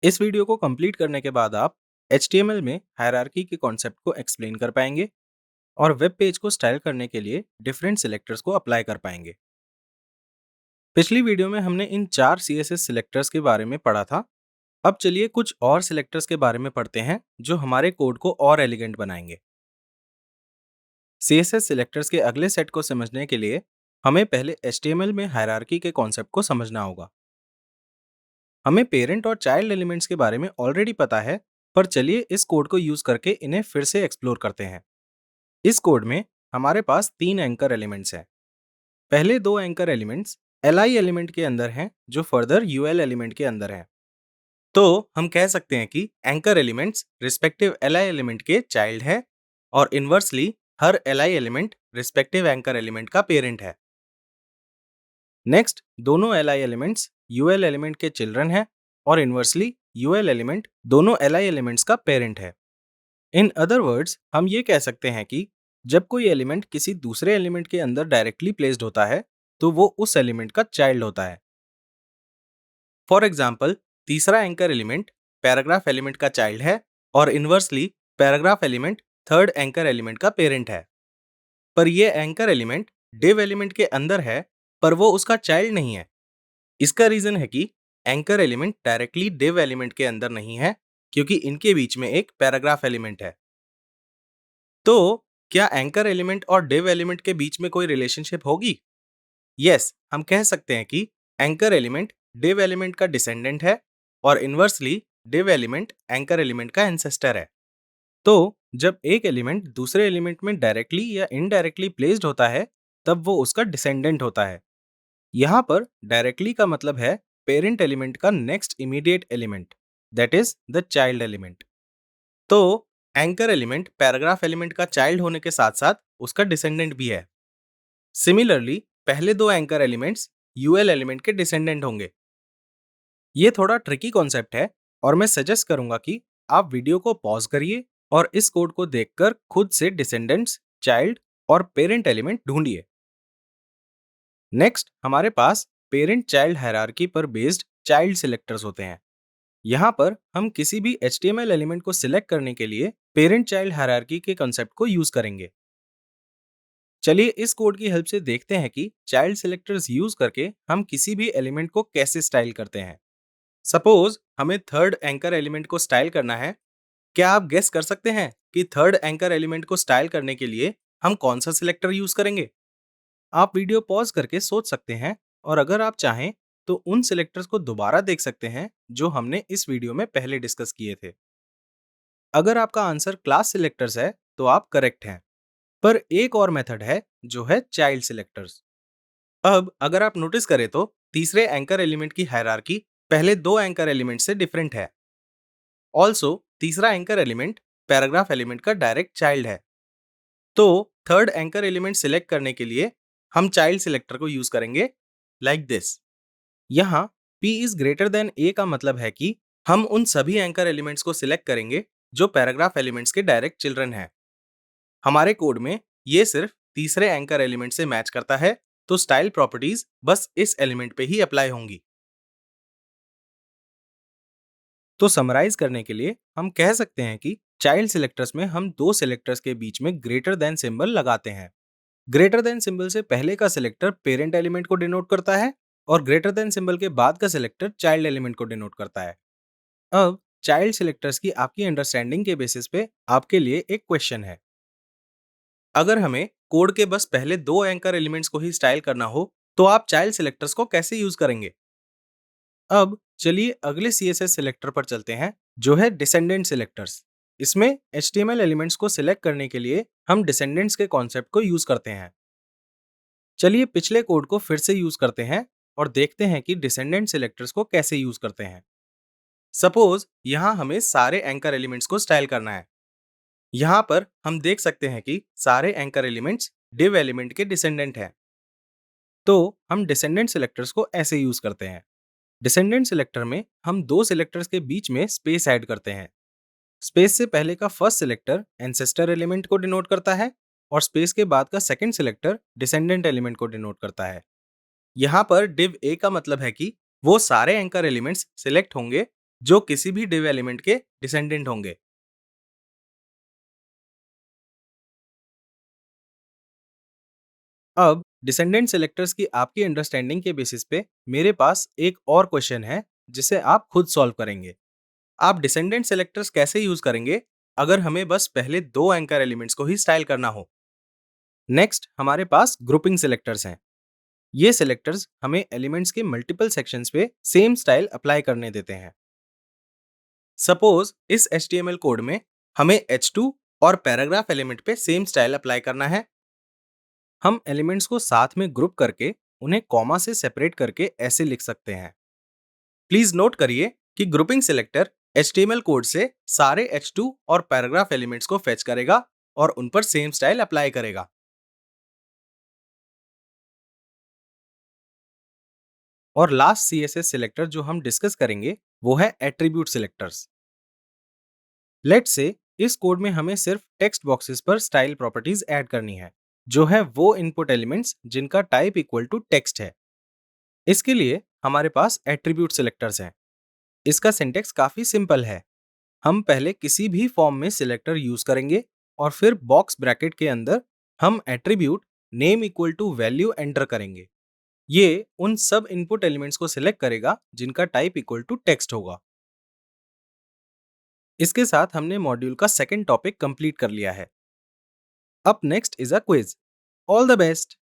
इस वीडियो को कंप्लीट करने के बाद आप HTML में हायरार्की के कॉन्सेप्ट को एक्सप्लेन कर पाएंगे और वेब पेज को स्टाइल करने के लिए डिफरेंट सिलेक्टर्स को अप्लाई कर पाएंगे। पिछली वीडियो में हमने इन 4 CSS सिलेक्टर्स के बारे में पढ़ा था। अब चलिए कुछ और सिलेक्टर्स के बारे में पढ़ते हैं जो हमारे कोड को और एलिगेंट बनाएंगे। CSS सिलेक्टर्स के अगले सेट को समझने के लिए हमें पहले HTML में हायरार्की के कॉन्सेप्ट को समझना होगा। हमें पेरेंट और चाइल्ड एलिमेंट्स के बारे में ऑलरेडी पता है, पर चलिए इस कोड को यूज करके इन्हें फिर से एक्सप्लोर करते हैं। इस कोड में हमारे पास 3 एंकर एलिमेंट्स हैं। पहले 2 एंकर एलिमेंट्स li एलिमेंट के अंदर हैं जो फर्दर ul एलिमेंट के अंदर हैं। तो हम कह सकते हैं कि anchor elements respective li element के चाइल्ड है और इनवर्सली हर li element respective anchor element का पेरेंट है। नेक्स्ट, दोनों li एलिमेंट्स ul एलिमेंट के चिल्ड्रन हैं और इनवर्सली ul एलिमेंट दोनों li एलिमेंट्स का पेरेंट है। इन अदर वर्ड्स, हम ये कह सकते हैं कि जब कोई एलिमेंट किसी दूसरे एलिमेंट के अंदर डायरेक्टली प्लेस्ड होता है तो वो उस एलिमेंट का चाइल्ड होता है। फॉर एग्जाम्पल, तीसरा एंकर एलिमेंट पैराग्राफ एलिमेंट का चाइल्ड है और inversely paragraph element third anchor element का पेरेंट है। पर ये एंकर एलिमेंट डिव एलिमेंट के अंदर है, पर वो उसका चाइल्ड नहीं है। इसका रीजन है कि anchor element directly div element के अंदर नहीं है, क्योंकि इनके बीच में एक पैराग्राफ एलिमेंट है। तो क्या एंकर एलिमेंट और डिव एलिमेंट के बीच में कोई रिलेशनशिप होगी? यस, हम कह सकते हैं कि एंकर एलिमेंट डिव एलिमेंट का डिसेंडेंट है और inversely div element anchor element का एंसेस्टर है। तो जब एक एलिमेंट दूसरे एलिमेंट में डायरेक्टली या इनडायरेक्टली प्लेस्ड होता है, तब वो उसका डिसेंडेंट होता है। यहाँ पर डायरेक्टली का मतलब है पेरेंट एलिमेंट का next immediate element, that is the child element. तो एंकर एलिमेंट पैराग्राफ एलिमेंट का चाइल्ड होने के साथ साथ उसका डिसेंडेंट भी है। सिमिलरली, पहले 2 एंकर एलिमेंट्स यूएल एलिमेंट के डिसेंडेंट होंगे। ये थोड़ा ट्रिकी कॉन्सेप्ट है और मैं सजेस्ट करूंगा कि आप वीडियो को पॉज करिए और इस कोड को देखकर खुद से डिसेंडेंट्स, चाइल्ड और पेरेंट एलिमेंट ढूंढिए। नेक्स्ट, हमारे पास पेरेंट चाइल्ड हायरार्की पर बेस्ड चाइल्ड सिलेक्टर्स होते हैं। यहाँ पर हम किसी भी HTML एलिमेंट को सिलेक्ट करने के लिए पेरेंट चाइल्ड हायरार्की के कॉन्सेप्ट को यूज करेंगे। चलिए इस कोड की हेल्प से देखते हैं कि चाइल्ड सिलेक्टर्स यूज करके हम किसी भी एलिमेंट को कैसे स्टाइल करते हैं। सपोज हमें थर्ड एंकर एलिमेंट को स्टाइल करना है। क्या आप गेस कर सकते हैं कि थर्ड एंकर एलिमेंट को स्टाइल करने के लिए हम कौन सा सिलेक्टर यूज करेंगे? आप वीडियो पॉज करके सोच सकते हैं और अगर आप चाहें तो उन सिलेक्टर्स को दोबारा देख सकते हैं जो हमने इस वीडियो में पहले डिस्कस किए थे। अगर आपका आंसर क्लास सिलेक्टर्स है तो आप करेक्ट हैं, पर एक और मेथड है जो है चाइल्ड सिलेक्टर्स। अब अगर आप नोटिस करें तो तीसरे एंकर एलिमेंट की हायरार्की पहले 2 एंकर एलिमेंट से डिफरेंट है। ऑल्सो तीसरा एंकर एलिमेंट पैराग्राफ एलिमेंट का डायरेक्ट चाइल्ड है। तो थर्ड एंकर एलिमेंट सिलेक्ट करने के लिए हम चाइल्ड सिलेक्टर को यूज करेंगे लाइक दिस। यहाँ P is greater than A का मतलब है कि हम उन सभी एंकर एलिमेंट्स को सिलेक्ट करेंगे जो पैराग्राफ एलिमेंट्स के डायरेक्ट चिल्ड्रन हैं। हमारे कोड में ये सिर्फ तीसरे एंकर एलिमेंट से मैच करता है, तो स्टाइल प्रॉपर्टीज बस इस एलिमेंट पे ही अप्लाई होंगी। तो समराइज करने के लिए हम कह सकते हैं कि चाइल्ड सिलेक्टर्स में हम 2 सिलेक्टर्स के बीच में ग्रेटर देन सिंबल लगाते हैं। ग्रेटर देन सिंबल से पहले का सिलेक्टर पेरेंट एलिमेंट को डिनोट करता है और ग्रेटर देन सिंबल के बाद का सिलेक्टर चाइल्ड एलिमेंट को डिनोट करता है। अब चाइल्ड सिलेक्टर्स की आपकी अंडरस्टैंडिंग के बेसिस पे आपके लिए एक क्वेश्चन है। अगर हमें कोड के बस पहले 2 एंकर एलिमेंट्स को ही स्टाइल करना हो तो आप चाइल्ड सिलेक्टर्स को कैसे यूज करेंगे? अब चलिए अगले CSS सिलेक्टर पर चलते हैं जो है डिसेंडेंट सिलेक्टर्स। इसमें HTML एलिमेंट्स को सिलेक्ट करने के लिए हम डिसेंडेंट्स के कॉन्सेप्ट को यूज करते हैं। चलिए पिछले कोड को फिर से यूज करते हैं और देखते हैं कि डिसेंडेंट सिलेक्टर्स को कैसे यूज करते हैं। सपोज यहाँ हमें सारे एंकर एलिमेंट्स को स्टाइल करना है। यहाँ पर हम देख सकते हैं कि सारे एंकर एलिमेंट्स डिव एलिमेंट के डिसेंडेंट हैं। तो हम डिसेंडेंट सिलेक्टर्स को ऐसे यूज करते हैं। डिसेंडेंट सिलेक्टर में हम 2 सिलेक्टर्स के बीच में स्पेस ऐड करते हैं। स्पेस से पहले का फर्स्ट सिलेक्टर एंसेस्टर एलिमेंट को डिनोट करता है और स्पेस के बाद का सेकंड सिलेक्टर डिसेंडेंट एलिमेंट को डिनोट करता है। यहाँ पर div a का मतलब है कि वो सारे एंकर एलिमेंट्स सिलेक्ट होंगे जो किसी भी div एलिमेंट के डिसेंडेंट होंगे। अब डिसेंडेंट सेलेक्टर्स की आपकी अंडरस्टैंडिंग के बेसिस पे मेरे पास एक और क्वेश्चन है जिसे आप खुद सॉल्व करेंगे। आप डिसेंडेंट सेलेक्टर्स कैसे यूज करेंगे अगर हमें बस पहले दो एंकर एलिमेंट्स को ही स्टाइल करना हो? नेक्स्ट हमारे पास ग्रुपिंग सेलेक्टर्स हैं। ये सेलेक्टर्स हमें एलिमेंट्स के मल्टीपल सेक्शंस पे सेम स्टाइल अप्लाई करने देते हैं। सपोज इस HTML कोड में हमें H2 और पैराग्राफ एलिमेंट पे सेम स्टाइल अप्लाई करना है। हम एलिमेंट्स को साथ में ग्रुप करके उन्हें कॉमा से सेपरेट करके ऐसे लिख सकते हैं। प्लीज नोट करिए कि ग्रुपिंग सिलेक्टर HTML कोड से सारे H2 और पैराग्राफ एलिमेंट्स को फेच करेगा और उन पर सेम स्टाइल अप्लाई करेगा। और लास्ट CSS सिलेक्टर जो हम डिस्कस करेंगे वो है एट्रीब्यूट सिलेक्टर्स। लेट्स से इस कोड में हमें सिर्फ टेक्स्ट बॉक्सेस पर स्टाइल प्रॉपर्टीज ऐड करनी है, जो है वो इनपुट एलिमेंट्स जिनका टाइप इक्वल टू टेक्स्ट है। इसके लिए हमारे पास एट्रीब्यूट सिलेक्टर्स हैं। इसका सिंटेक्स काफी सिंपल है। हम पहले किसी भी फॉर्म में सिलेक्टर यूज करेंगे और फिर बॉक्स ब्रैकेट के अंदर हम attribute name equal to value enter करेंगे। ये उन सब इनपुट एलिमेंट्स को सिलेक्ट करेगा जिनका टाइप इक्वल टू टेक्स्ट होगा। इसके साथ हमने मॉड्यूल का सेकंड टॉपिक कंप्लीट कर लिया है। अब next is a quiz. All the best.